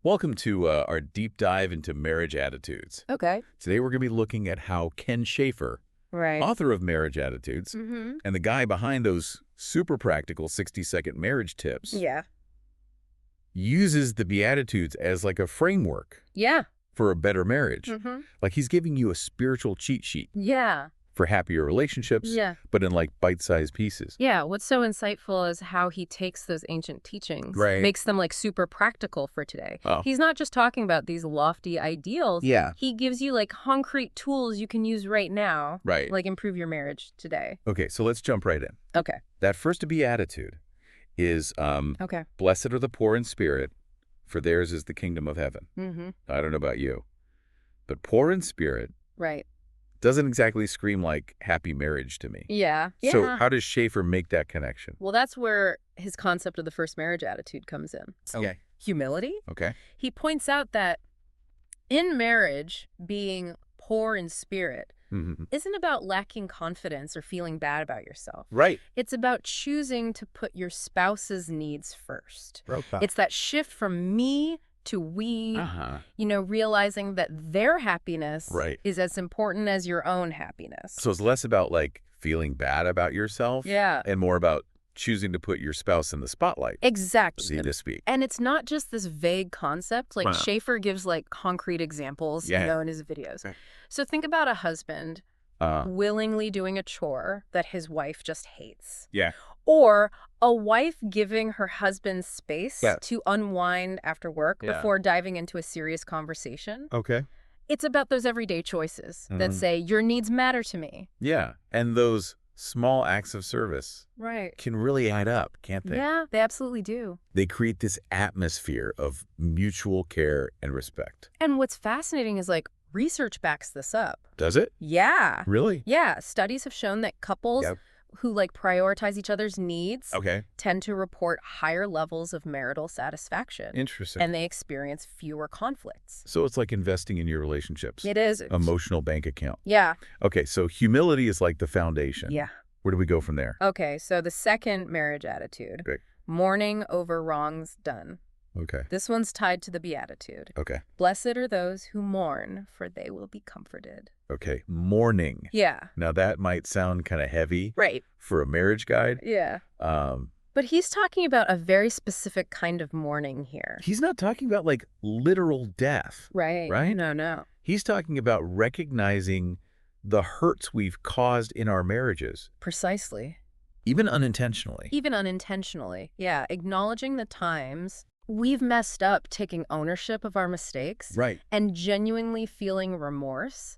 Welcome to our deep dive into marriage attitudes. Okay. Today we're going to be looking at how Ken Schaefer, Right. author of Marriage Attitudes, Mm-hmm. and the guy behind those super practical 60-second marriage tips, Yeah. uses the Beattitudes as like a framework Yeah. for a better marriage. Mm-hmm. Like he's giving you a spiritual cheat sheet Yeah. for happier relationships, Yeah. but in like bite-sized pieces. Yeah. What's so insightful is how he takes those ancient teachings, Right. makes them like super practical for today. Oh. He's not just talking about these lofty ideals. Yeah. He gives you like concrete tools you can use right now. Right. Like improve your marriage today. Okay, so let's jump right in. Okay. That first Beatitude is Okay. blessed are the poor in spirit, for theirs is the kingdom of heaven. Mm-hmm. I don't know about you, but poor in spirit Right. doesn't exactly scream like happy marriage to me. Yeah. So how does Schaefer make that connection? Well, that's where his concept of the first marriage attitude comes in. So Okay. humility. Okay. He points out that in marriage, being poor in spirit Mm-hmm. isn't about lacking confidence or feeling bad about yourself. Right. It's about choosing to put your spouse's needs first. Okay. It's that shift from me to we, Uh-huh. realizing that their happiness Right. is as important as your own happiness. So it's less about like feeling bad about yourself Yeah, and more about choosing to put your spouse in the spotlight, exactly. so to speak. And it's not just this vague concept. Like Wow. Schaefer gives like concrete examples, Yeah. in his videos. Okay. So think about a husband Uh, willingly doing a chore that his wife just hates. yeah. Or a wife giving her husband space Yeah. to unwind after work Yeah. before diving into a serious conversation. Okay. It's about those everyday choices that Mhm. say, your needs matter to me. Yeah. And those small acts of service Right. can really add up, can't they? Yeah, they absolutely do. They create this atmosphere of mutual care and respect. And what's fascinating is like research backs this up. Does it? Yeah. Really? Yeah. Studies have shown that couples Yep. who like prioritize each other's needs Okay. tend to report higher levels of marital satisfaction. Interesting. And they experience fewer conflicts. So it's like investing in your relationships. It is. Emotional bank account. Yeah. Okay, so humility is like the foundation. Yeah. Where do we go from there? Okay, so the second marriage attitude, Great. mourning over wrongs done. Okay. This one's tied to the Beatitude. Okay. Blessed are those who mourn, for they will be comforted. Okay. Mourning. Yeah. Now that might sound kind of heavy Right. for a marriage guide. Yeah. Um, But he's talking about a very specific kind of mourning here. he's not talking about like literal death. Right. Right? No. He's talking about recognizing the hurts we've caused in our marriages, Precisely. even unintentionally. Even unintentionally. Yeah. Acknowledging the times we've messed up, taking ownership of our mistakes, Right. and genuinely feeling remorse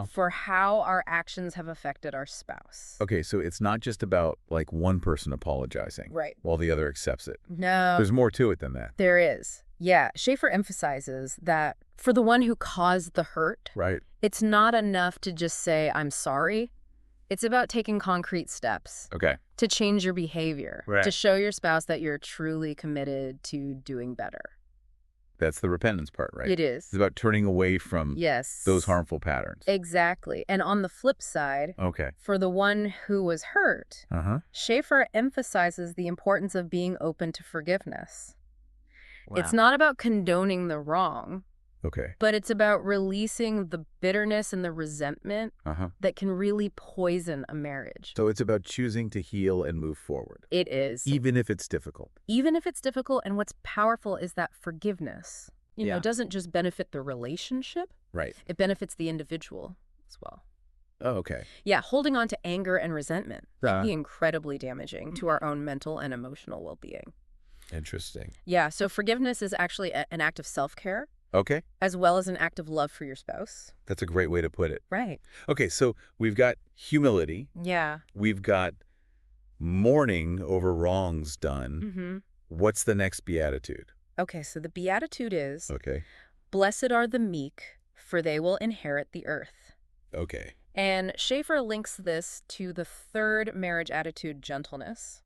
for how our actions have affected our spouse. Okay, so it's not just about like one person apologizing Right. while the other accepts it. No, There's more to it than that. there is. Yeah, Schaefer emphasizes that for the one who caused the hurt, Right. it's not enough to just say, I'm sorry. It's about taking concrete steps Okay. to change your behavior, Right. to show your spouse that you're truly committed to doing better. That's the repentance part, right? It is. It's about turning away from Yes. those harmful patterns. Exactly. And on the flip side, Okay. for the one who was hurt, Uh-huh. Schaefer emphasizes the importance of being open to forgiveness. It's Wow. not about condoning the wrong, Okay. but it's about releasing the bitterness and the resentment Uh-huh. that can really poison a marriage. So it's about choosing to heal and move forward, It is. even if it's difficult. Even if it's difficult, and what's powerful is that forgiveness, Yeah. doesn't just benefit the relationship, Right. it benefits the individual as well. Oh, okay. Yeah, holding on to anger and resentment can Uh, be incredibly damaging to our own mental and emotional well-being. Interesting. Yeah, so forgiveness is actually an act of self-care Okay. as well as an act of love for your spouse. That's a great way to put it. Right. Okay, so we've got humility. Yeah. We've got mourning over wrongs done. Mm-hmm. What's the next beatitude? Okay, so the Beatitude is, Okay. blessed are the meek, for they will inherit the earth. Okay. And Schaefer links this to the third marriage attitude, gentleness.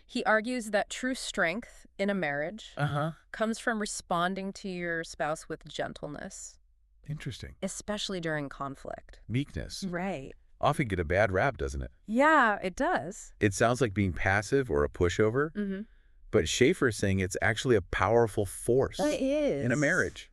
He argues that true strength in a marriage Uh-huh. comes from responding to your spouse with gentleness, Interesting. especially during conflict. Meekness. Right. Often get a bad rap, doesn't it? Yeah, it does. It sounds like being passive or a pushover, Mm-hmm. But Schaefer's saying it's actually a powerful force It is. in a marriage.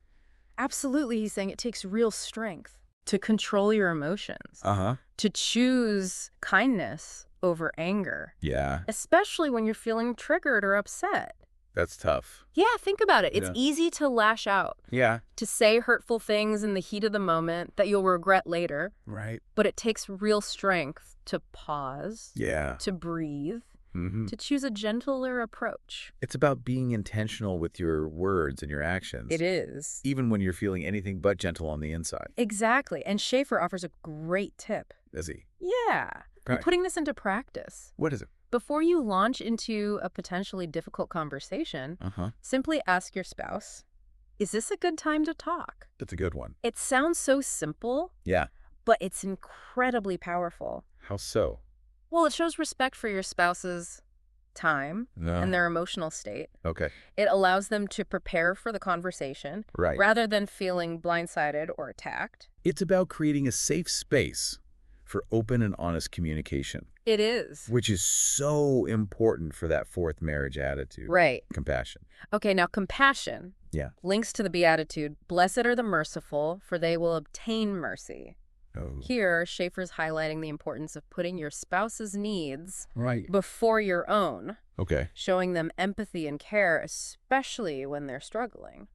Absolutely, he's saying it takes real strength to control your emotions, Uh-huh. to choose kindness over anger, Yeah, especially when you're feeling triggered or upset. that's tough. Yeah, think about it. It's Yeah. easy to lash out, Yeah. to say hurtful things in the heat of the moment that you'll regret later, Right. but it takes real strength to pause, Yeah. to breathe, Mm-hmm. to choose a gentler approach. It's about being intentional with your words and your actions. It is. Even when you're feeling anything but gentle on the inside. Exactly. And Schaefer offers a great tip. Is he? Yeah. You're Right. putting this into practice. What is it? Before you launch into a potentially difficult conversation, Uh-huh. simply ask your spouse, is this a good time to talk? That's a good one. It sounds so simple, Yeah. but it's incredibly powerful. How so? Well, it shows respect for your spouse's time No. and their emotional state. Okay. It allows them to prepare for the conversation Right. rather than feeling blindsided or attacked. It's about creating a safe space for open and honest communication, It is. which is so important for that fourth marriage attitude. Right. Compassion. Okay, now compassion Yeah. links to the Beatitude, blessed are the merciful, for they will obtain mercy. Oh. Here, Schaefer's highlighting the importance of putting your spouse's needs Right. before your own, Okay. showing them empathy and care, especially when they're struggling.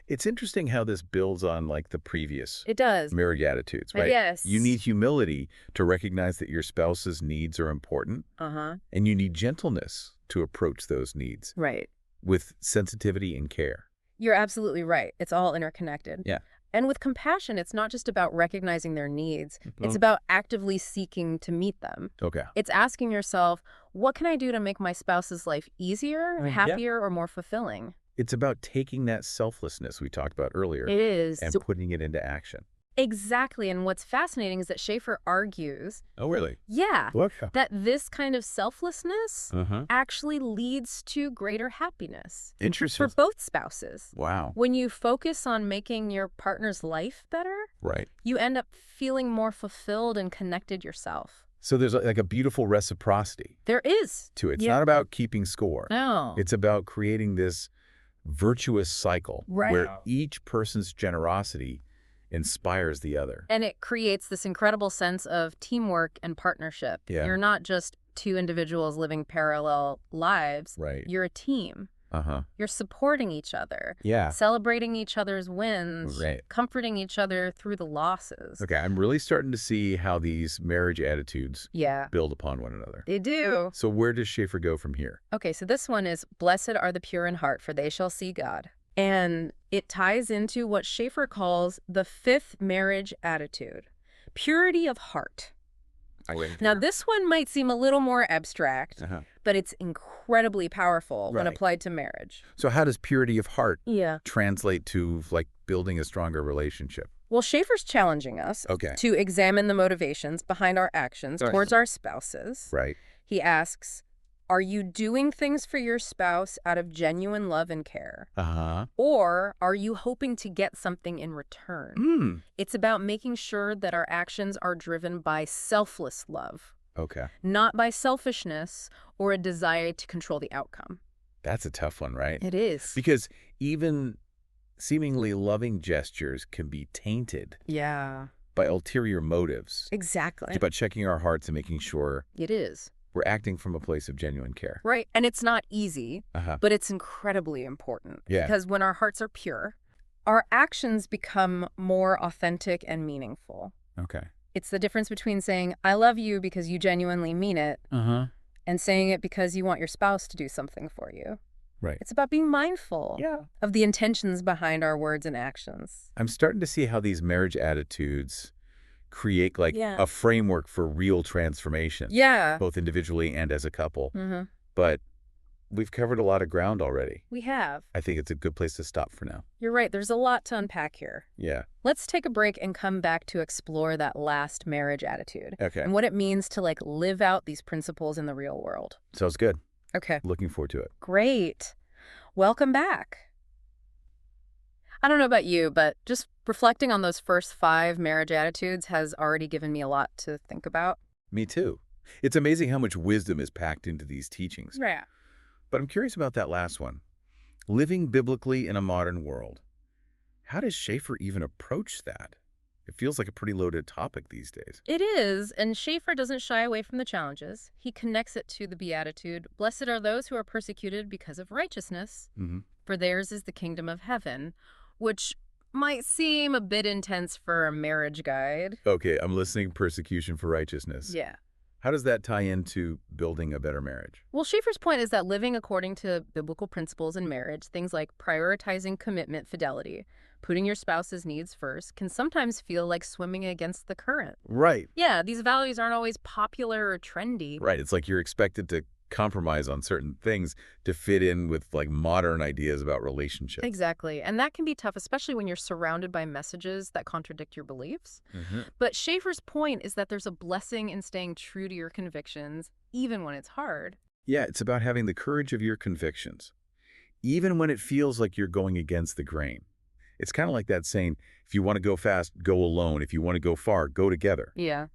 It's interesting how this builds on like the previous It does. marriage attitudes, right? Yes. You need humility to recognize that your spouse's needs are important, Uh-huh. and you need gentleness to approach those needs Right. with sensitivity and care. You're absolutely right. It's all interconnected. Yeah. And with compassion, it's not just about recognizing their needs. It's Mhm. about actively seeking to meet them. Okay. It's asking yourself, what can I do to make my spouse's life easier, Yeah. happier, or more fulfilling? It's about taking that selflessness we talked about earlier It is. and putting it into action. Exactly. And what's fascinating is that Schaefer argues, Oh, really? yeah, Look. that this kind of selflessness Uh-huh. actually leads to greater happiness Interesting. for both spouses. Wow. When you focus on making your partner's life better, Right. you end up feeling more fulfilled and connected yourself. So there's like a beautiful reciprocity There is. to it. It's Yeah. not about keeping score. No. It's about creating this virtuous cycle Right. where each person's generosity inspires the other. And it creates this incredible sense of teamwork and partnership. Yeah. You're not just two individuals living parallel lives. Right. You're a team. Uh-huh. You're supporting each other, Yeah. celebrating each other's wins, Right. comforting each other through the losses. Okay, I'm really starting to see how these marriage attitudes Yeah, build upon one another. they do. So where does Schaefer go from here? Okay, so this one is, blessed are the pure in heart, for they shall see God. And it ties into what Schaefer calls the fifth marriage attitude, purity of heart. Now, this one might seem a little more abstract, Uh-huh. but it's incredibly powerful when Right. applied to marriage. So how does purity of heart Yeah. translate to like building a stronger relationship? Well, Schaefer's challenging us Okay. to examine the motivations behind our actions Right. towards our spouses. Right. He asks, are you doing things for your spouse out of genuine love and care? Uh-huh. Or are you hoping to get something in return? Hmm. It's about making sure that our actions are driven by selfless love, Okay. not by selfishness or a desire to control the outcome. That's a tough one, right? It is. Because even seemingly loving gestures can be tainted Yeah, by ulterior motives. exactly. It's about checking our hearts and making sure It is. we're acting from a place of genuine care. Right. And it's not easy, Uh-huh. but it's incredibly important. Yeah. Because when our hearts are pure, our actions become more authentic and meaningful. Okay. It's the difference between saying, I love you because you genuinely mean it, Uh-huh. and saying it because you want your spouse to do something for you. Right. It's about being mindful Yeah. of the intentions behind our words and actions. I'm starting to see how these marriage attitudes create like Yeah. a framework for real transformation, Yeah. both individually and as a couple. Mm-hmm. But we've covered a lot of ground already. We have. I think it's a good place to stop for now. You're right. There's a lot to unpack here. Yeah. Let's take a break and come back to explore that last marriage attitude Okay. and what it means to live out these principles in the real world. Sounds good. Okay. Looking forward to it. Great. Welcome back. I don't know about you, but just reflecting on those first 5 marriage attitudes has already given me a lot to think about. Me too. It's amazing how much wisdom is packed into these teachings. Yeah. But I'm curious about that last one. Living biblically in a modern world. How does Schaefer even approach that? It feels like a pretty loaded topic these days. It is, and Schaefer doesn't shy away from the challenges. He connects it to the Beatitude, "Blessed are those who are persecuted because of righteousness, Hmm. for theirs is the kingdom of heaven," which might seem a bit intense for a marriage guide. Okay, I'm listening. Persecution for righteousness. Yeah. How does that tie into building a better marriage? Well, Schaefer's point is that living according to biblical principles in marriage, things like prioritizing commitment, fidelity, putting your spouse's needs first, can sometimes feel like swimming against the current. Right. Yeah, these values aren't always popular or trendy. Right. It's like you're expected to compromise on certain things to fit in with like modern ideas about relationships. Exactly. And that can be tough, especially when you're surrounded by messages that contradict your beliefs. But Schaefer's point is that there's a blessing in staying true to your convictions, even when it's hard. Yeah, it's about having the courage of your convictions, even when it feels like you're going against the grain. It's kind of like that saying, if you want to go fast, go alone. If you want to go far, go together. Yeah.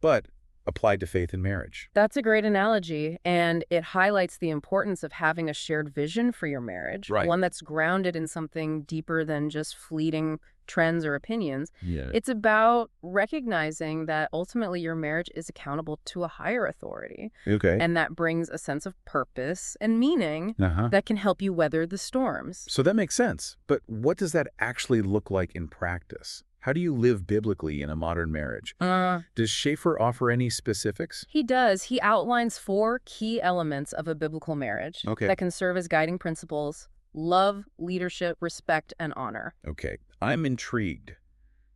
But applied to faith and marriage. That's a great analogy, and it highlights the importance of having a shared vision for your marriage, Right. one that's grounded in something deeper than just fleeting trends or opinions. Yeah. It's about recognizing that ultimately your marriage is accountable to a higher authority, Okay. and that brings a sense of purpose and meaning Uh-huh. that can help you weather the storms. So that makes sense. But what does that actually look like in practice? How do you live biblically in a modern marriage? Does Schaefer offer any specifics? He does. He outlines 4 key elements of a biblical marriage Okay. that can serve as guiding principles: love, leadership, respect, and honor. Okay. I'm intrigued.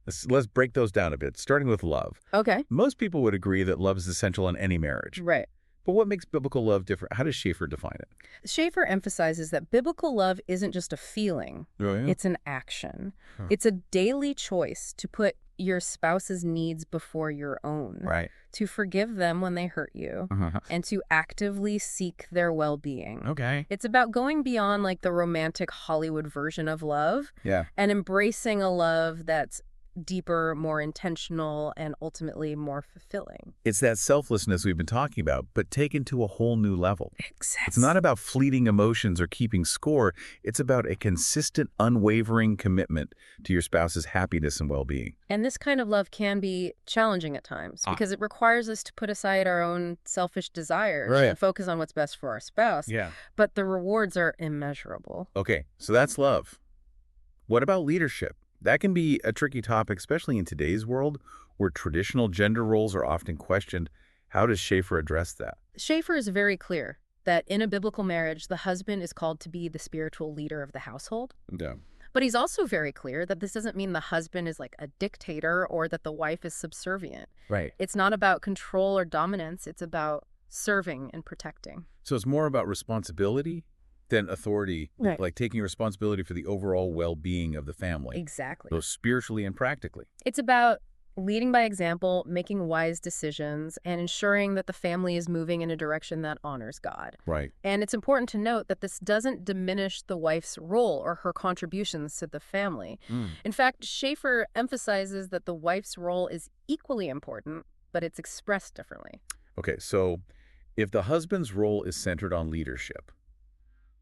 Let's break those down a bit, starting with love. Okay. Most people would agree that love is essential in any marriage. Right. But what makes biblical love different? How does Schaefer define it? Schaefer emphasizes that biblical love isn't just a feeling, Oh, yeah? it's an action. Huh. It's a daily choice to put your spouse's needs before your own, Right. to forgive them when they hurt you, Uh-huh. and to actively seek their well-being. Okay. It's about going beyond like the romantic Hollywood version of love Yeah. and embracing a love that's deeper, more intentional, and ultimately more fulfilling. It's that selflessness we've been talking about, but taken to a whole new level. Exactly. It's not about fleeting emotions or keeping score. It's about a consistent, unwavering commitment to your spouse's happiness and well-being. And this kind of love can be challenging at times because it requires us to put aside our own selfish desires Right. and focus on what's best for our spouse. Yeah. But the rewards are immeasurable. Okay, so that's love. What about leadership? That can be a tricky topic, especially in today's world where traditional gender roles are often questioned. How does Schaefer address that? Schaefer is very clear that in a biblical marriage, the husband is called to be the spiritual leader of the household. Yeah. But he's also very clear that this doesn't mean the husband is like a dictator or that the wife is subservient. Right. It's not about control or dominance. It's about serving and protecting. So it's more about responsibility than authority, Right. like taking responsibility for the overall well-being of the family, Exactly. both spiritually and practically. It's about leading by example, making wise decisions, and ensuring that the family is moving in a direction that honors God. Right. And it's important to note that this doesn't diminish the wife's role or her contributions to the family. In fact, Schaefer emphasizes that the wife's role is equally important, but it's expressed differently. Okay, so if the husband's role is centered on leadership,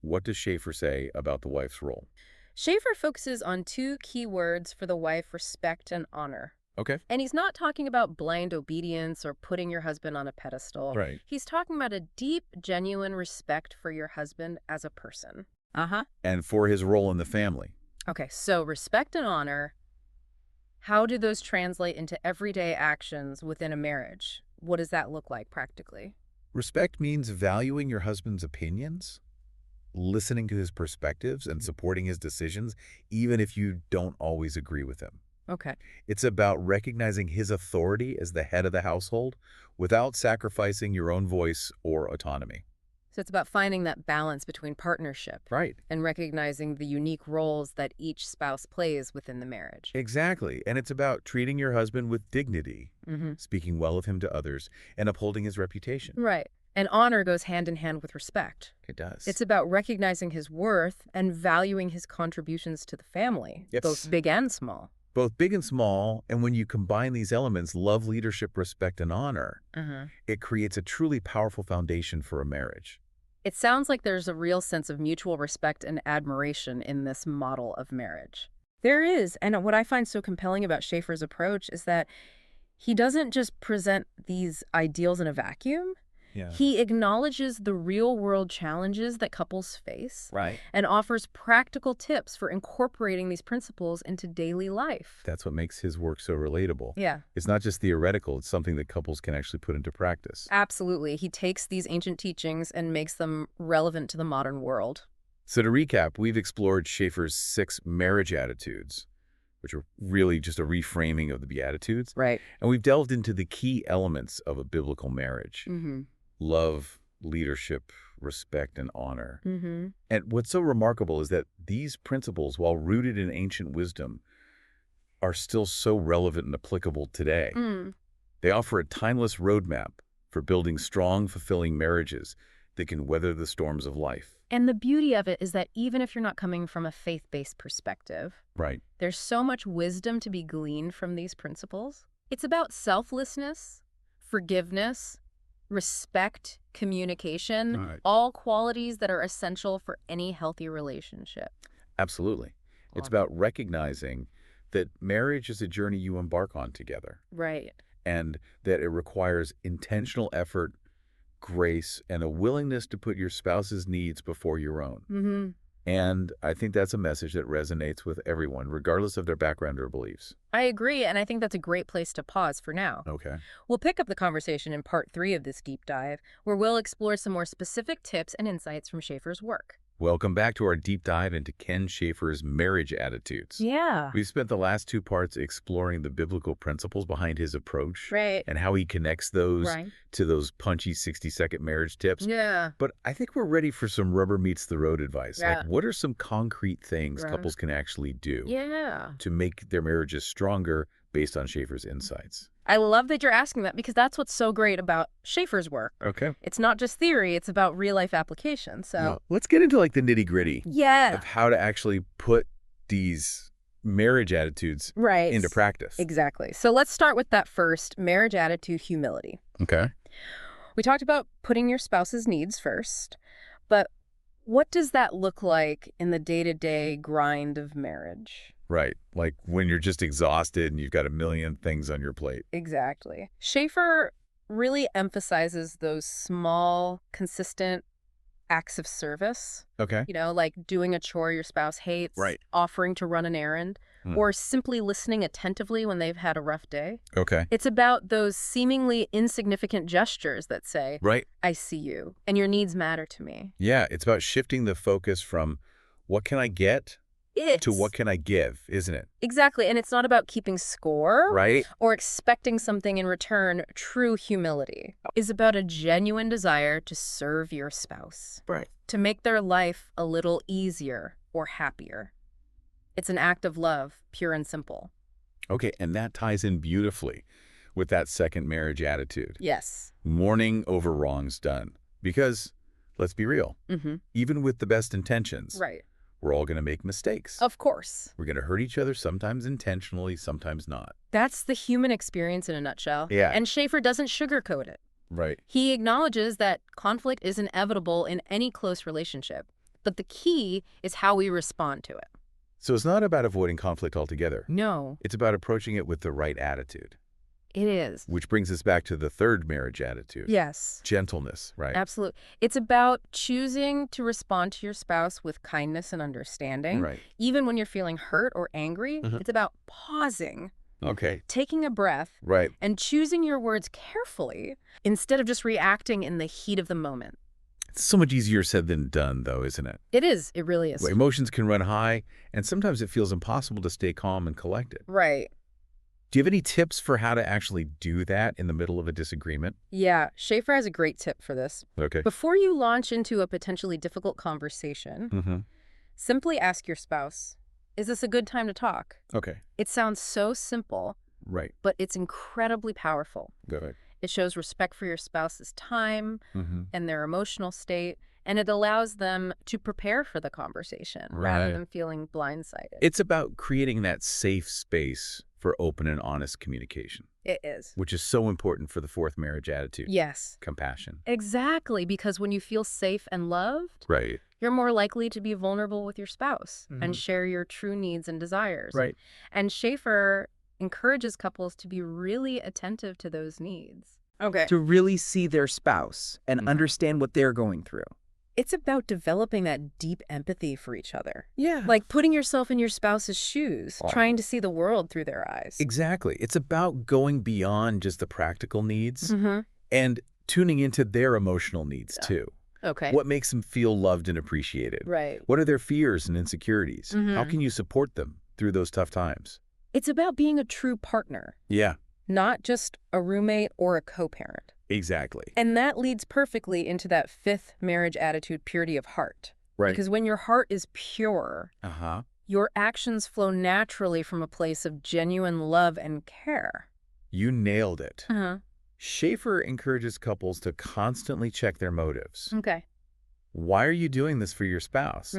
what does Schaefer say about the wife's role? Schaefer focuses on 2 key words for the wife: respect and honor. Okay. And he's not talking about blind obedience or putting your husband on a pedestal. Right. He's talking about a deep, genuine respect for your husband as a person. And for his role in the family. Okay, so respect and honor, how do those translate into everyday actions within a marriage? What does that look like practically? Respect means valuing your husband's opinions, listening to his perspectives, and supporting his decisions, even if you don't always agree with him. Okay. It's about recognizing his authority as the head of the household without sacrificing your own voice or autonomy. So it's about finding that balance between partnership Right. and recognizing the unique roles that each spouse plays within the marriage. Exactly. And it's about treating your husband with dignity, speaking well of him to others, and upholding his reputation. Right. And honor goes hand in hand with respect. It does. It's about recognizing his worth and valuing his contributions to the family, Yes. both big and small. Both big and small, and when you combine these elements, love, leadership, respect, and honor, it creates a truly powerful foundation for a marriage. It sounds like there's a real sense of mutual respect and admiration in this model of marriage. There is, and what I find so compelling about Schaefer's approach is that he doesn't just present these ideals in a vacuum. Yeah. He acknowledges the real-world challenges that couples face Right. and offers practical tips for incorporating these principles into daily life. That's what makes his work so relatable. Yeah, It's not just theoretical, it's something that couples can actually put into practice. absolutely. He takes these ancient teachings and makes them relevant to the modern world. So to recap, we've explored Schaefer's 6 marriage attitudes, which are really just a reframing of the Beattitudes. Right. And we've delved into the key elements of a biblical marriage: Mm-hmm. love, leadership, respect, and honor. Mm-hmm. And what's so remarkable is that these principles, while rooted in ancient wisdom, are still so relevant and applicable today. Mm. They offer a timeless roadmap for building strong, fulfilling marriages that can weather the storms of life. And the beauty of it is that even if you're not coming from a faith-based perspective, Right. there's so much wisdom to be gleaned from these principles. It's about selflessness, forgiveness, respect, communication, All right. all qualities that are essential for any healthy relationship. Absolutely. It's Awesome. about recognizing that marriage is a journey you embark on together, Right. and that it requires intentional effort, grace, and a willingness to put your spouse's needs before your own. Mm-hmm. And I think that's a message that resonates with everyone, regardless of their background or beliefs. I agree, and I think that's a great place to pause for now. Okay. We'll pick up the conversation in part 3 of this deep dive, where we'll explore some more specific tips and insights from Schaefer's work. Welcome back to our deep dive into Ken Schaefer's marriage attitudes. Yeah. We've spent the last 2 parts exploring the biblical principles behind his approach Right. and how he connects those Right. to those punchy 60-second marriage tips. Yeah. But I think we're ready for some rubber meets the road advice. Yeah. Like, what are some concrete things Right. couples can actually do Yeah. to make their marriages stronger based on Schaefer's insights? I love that you're asking that because that's what's so great about Schaefer's work. Okay. It's not just theory, it's about real-life application. So, Now, let's get into like the nitty-gritty yeah. of how to actually put these marriage attitudes Right. into practice. Exactly. So let's start with that first, marriage attitude, humility. Okay. We talked about putting your spouse's needs first, but what does that look like in the day-to-day grind of marriage? Right. Like when you're just exhausted and you've got a million things on your plate. Exactly. Schaefer really emphasizes those small, consistent acts of service, Okay. like doing a chore your spouse hates, Right. offering to run an errand, or simply listening attentively when they've had a rough day. Okay. It's about those seemingly insignificant gestures that say, Right. I see you, and your needs matter to me. Yeah. It's about shifting the focus from what can I get to what can I give, isn't it? Exactly, and it's not about keeping score Right. or expecting something in return. True humility is about a genuine desire to serve your spouse, Right. to make their life a little easier or happier. It's an act of love, pure and simple. Okay. And that ties in beautifully with that second marriage attitude. Yes. Mourning over wrongs done. Because let's be real, Mm-hmm. even with the best intentions, Right. we're all going to make mistakes. Of course. We're going to hurt each other, sometimes intentionally, sometimes not. That's the human experience in a nutshell. Yeah. And Schaefer doesn't sugarcoat it. Right. He acknowledges that conflict is inevitable in any close relationship, but the key is how we respond to it. So it's not about avoiding conflict altogether. No, It's about approaching it with the right attitude, it is. which brings us back to the third marriage attitude. Yes, Gentleness, right? absolutely. It's about choosing to respond to your spouse with kindness and understanding. Right. Even when you're feeling hurt or angry, It's about pausing, Okay. taking a breath, Right. and choosing your words carefully instead of just reacting in the heat of the moment. It's so much easier said than done, though, isn't it? It is. It really is. Well, emotions can run high, and sometimes it feels impossible to stay calm and collected. Right. Do you have any tips for how to actually do that in the middle of a disagreement? Yeah, Schaefer has a great tip for this. Okay. Before you launch into a potentially difficult conversation, Mm-hmm. simply ask your spouse, is this a good time to talk? Okay. It sounds so simple, Right. but it's incredibly powerful. Go ahead. It shows respect for your spouse's time Mm-hmm. and their emotional state, and it allows them to prepare for the conversation rather Right. than feeling blindsided. It's about creating that safe space for open and honest communication. It is. which is so important for the fourth marriage attitude. Yes. Compassion. Exactly, because when you feel safe and loved, Right. you're more likely to be vulnerable with your spouse and share your true needs and desires. Right. And Schaefer encourages couples to be really attentive to those needs. Okay. To really see their spouse and understand what they're going through. It's about developing that deep empathy for each other. Yeah. Like putting yourself in your spouse's shoes, trying to see the world through their eyes. Exactly. It's about going beyond just the practical needs and tuning into their emotional needs too. Okay. What makes them feel loved and appreciated? Right. What are their fears and insecurities? How can you support them through those tough times? It's about being a true partner, Yeah, not just a roommate or a co-parent. exactly. And that leads perfectly into that fifth marriage attitude, purity of heart. Right. Because when your heart is pure, your actions flow naturally from a place of genuine love and care. You nailed it. Schaefer encourages couples to constantly check their motives. Okay. Why are you doing this for your spouse?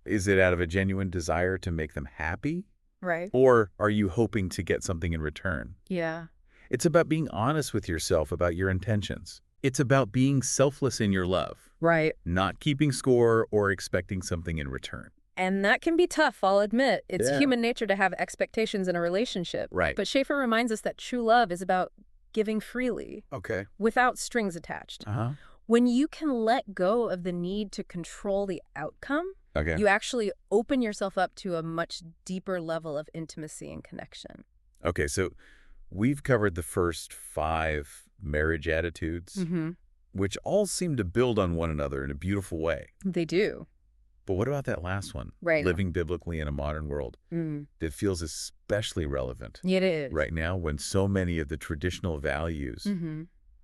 Is it out of a genuine desire to make them happy? Right. Or are you hoping to get something in return? Yeah. It's about being honest with yourself about your intentions. It's about being selfless in your love, Right. not keeping score or expecting something in return. And that can be tough, I'll admit. It's Yeah. human nature to have expectations in a relationship. Right. But Schaefer reminds us that true love is about giving freely, Okay. without strings attached. Uh-huh. When you can let go of the need to control the outcome, Okay. you actually open yourself up to a much deeper level of intimacy and connection. Okay, so we've covered the first 5 marriage attitudes, which all seem to build on one another in a beautiful way. They do. But what about that last one? Right. Living biblically in a modern world. That feels especially relevant It is. right now when so many of the traditional values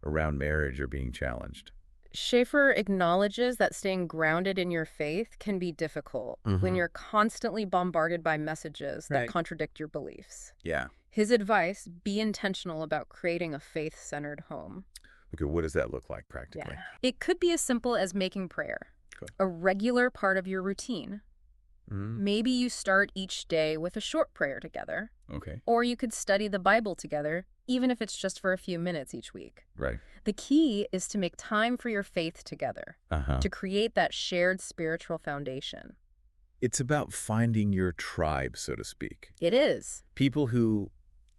around marriage are being challenged. Schaefer acknowledges that staying grounded in your faith can be difficult when you're constantly bombarded by messages that Right. contradict your beliefs. Yeah. His advice, be intentional about creating a faith-centered home. Okay, what does that look like practically? It could be as simple as making prayer a regular part of your routine. Maybe you start each day with a short prayer together, Okay. or you could study the Bible together, even if it's just for a few minutes each week. Right. The key is to make time for your faith together, to create that shared spiritual foundation. It's about finding your tribe, so to speak. It is. People who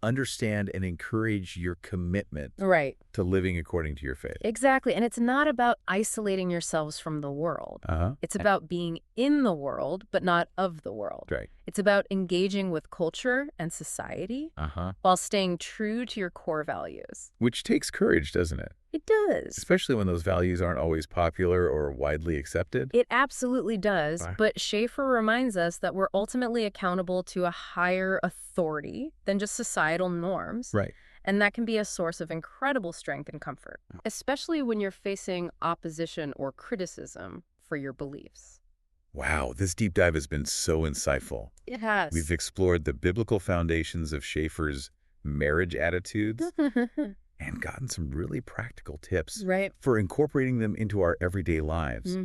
understand and encourage your commitment Right. to living according to your faith. Exactly. And it's not about isolating yourselves from the world. It's about being in the world, but not of the world. Right. It's about engaging with culture and society while staying true to your core values. Which takes courage, doesn't it? It does. Especially when those values aren't always popular or widely accepted. It absolutely does. Right. But Schaefer reminds us that we're ultimately accountable to a higher authority than just societal norms. Right. And that can be a source of incredible strength and comfort, especially when you're facing opposition or criticism for your beliefs. Wow, this deep dive has been so insightful. It has. We've explored the biblical foundations of Schaefer's marriage attitudes and gotten some really practical tips Right. for incorporating them into our everyday lives.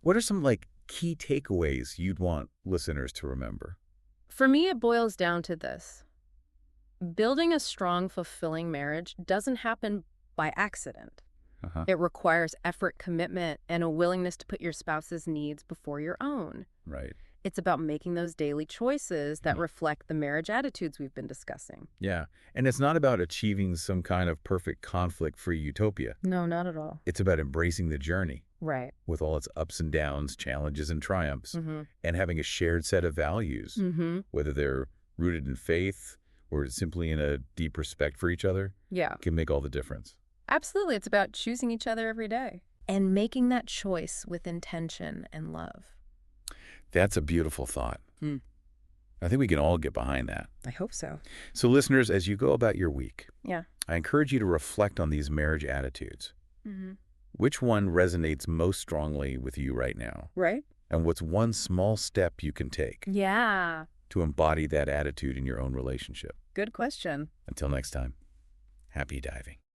What are some key takeaways you'd want listeners to remember? For me, it boils down to this. Building a strong, fulfilling marriage doesn't happen by accident. It requires effort, commitment, and a willingness to put your spouse's needs before your own. Right. It's about making those daily choices that reflect the marriage attitudes we've been discussing. Yeah. And it's not about achieving some kind of perfect conflict-free utopia. No, not at all. It's about embracing the journey Right. with all its ups and downs, challenges and triumphs, and having a shared set of values, whether they're rooted in faith or simply in a deep respect for each other, Yeah. can make all the difference. Absolutely. It's about choosing each other every day and making that choice with intention and love. That's a beautiful thought. I think we can all get behind that. I hope so. So listeners, as you go about your week, Yeah. I encourage you to reflect on these marriage attitudes. Which one resonates most strongly with you right now? Right? And what's one small step you can take Yeah. to embody that attitude in your own relationship? Good question. Until next time, happy diving.